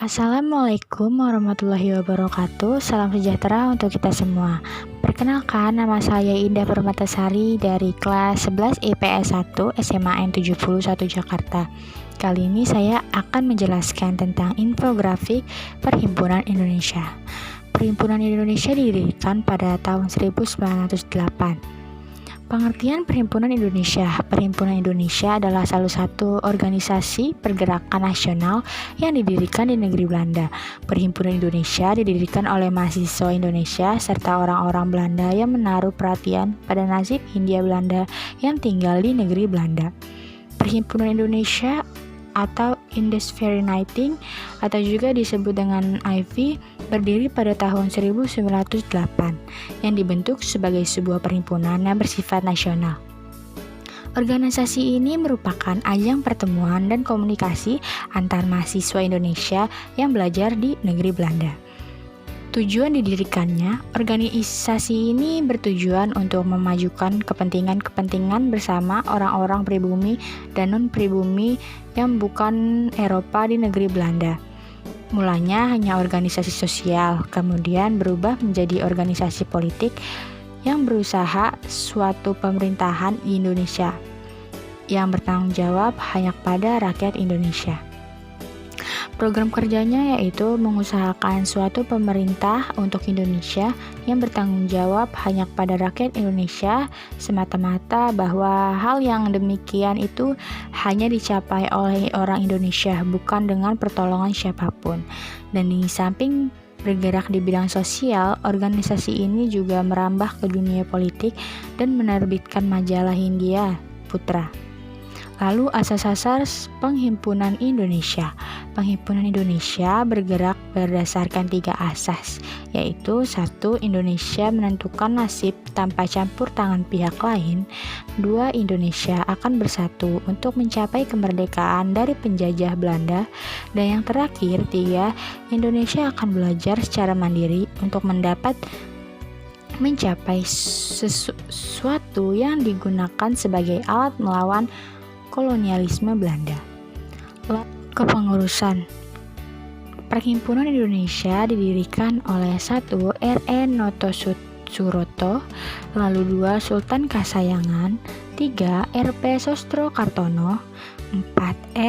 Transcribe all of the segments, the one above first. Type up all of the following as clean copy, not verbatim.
Assalamualaikum warahmatullahi wabarakatuh. Salam sejahtera untuk kita semua. Perkenalkan, nama saya Indah Permatasari dari kelas 11 IPS 1 SMA N 71 Jakarta. Kali ini saya akan menjelaskan tentang infografik Perhimpunan Indonesia. Perhimpunan Indonesia didirikan pada tahun 1908. Pengertian Perhimpunan Indonesia. Perhimpunan Indonesia adalah salah satu organisasi pergerakan nasional yang didirikan di negeri Belanda. Perhimpunan Indonesia didirikan oleh mahasiswa Indonesia serta orang-orang Belanda yang menaruh perhatian pada nasib Hindia Belanda yang tinggal di negeri Belanda. Perhimpunan Indonesia atau Indiscriminating atau juga disebut dengan IV berdiri pada tahun 1908 yang dibentuk sebagai sebuah perhimpunan yang bersifat nasional. Organisasi ini merupakan ajang pertemuan dan komunikasi antar mahasiswa Indonesia yang belajar di negeri Belanda. Tujuan didirikannya, organisasi ini bertujuan untuk memajukan kepentingan-kepentingan bersama orang-orang pribumi dan non-pribumi yang bukan Eropa di negeri Belanda. Mulanya hanya organisasi sosial, kemudian berubah menjadi organisasi politik yang berusaha suatu pemerintahan di Indonesia yang bertanggung jawab hanya pada rakyat Indonesia. Program kerjanya yaitu mengusahakan suatu pemerintah untuk Indonesia yang bertanggung jawab hanya pada rakyat Indonesia semata-mata, bahwa hal yang demikian itu hanya dicapai oleh orang Indonesia, bukan dengan pertolongan siapapun. Dan di samping bergerak di bidang sosial, organisasi ini juga merambah ke dunia politik dan menerbitkan majalah Hindia Putra. Lalu asas-asas Penghimpunan Indonesia. Penghimpunan Indonesia bergerak berdasarkan 3 asas, yaitu 1. Indonesia menentukan nasib tanpa campur tangan pihak lain. 2. Indonesia akan bersatu untuk mencapai kemerdekaan dari penjajah Belanda. Dan yang terakhir, 3. Indonesia akan belajar secara mandiri untuk mencapai sesuatu yang digunakan sebagai alat melawan kolonialisme Belanda. Kepengurusan. Perhimpunan Indonesia didirikan oleh 1. R.E. Noto Suroto, lalu 2. Sultan Kasayangan, 3. R.P. Sostro Kartono, 4.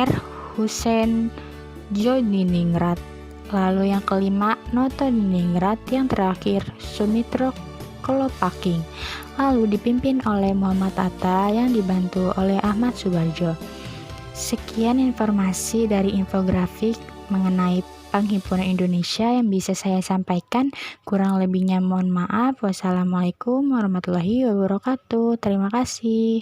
R. Husein Djodiningrat, lalu yang kelima Noto Diningrat, yang terakhir Sumitro Kolopaking, lalu dipimpin oleh Muhammad Atta yang dibantu oleh Ahmad Subarjo. Sekian informasi dari infografik mengenai Penghimpunan Indonesia yang bisa saya sampaikan. Kurang lebihnya mohon maaf. Wassalamualaikum warahmatullahi wabarakatuh. Terima kasih.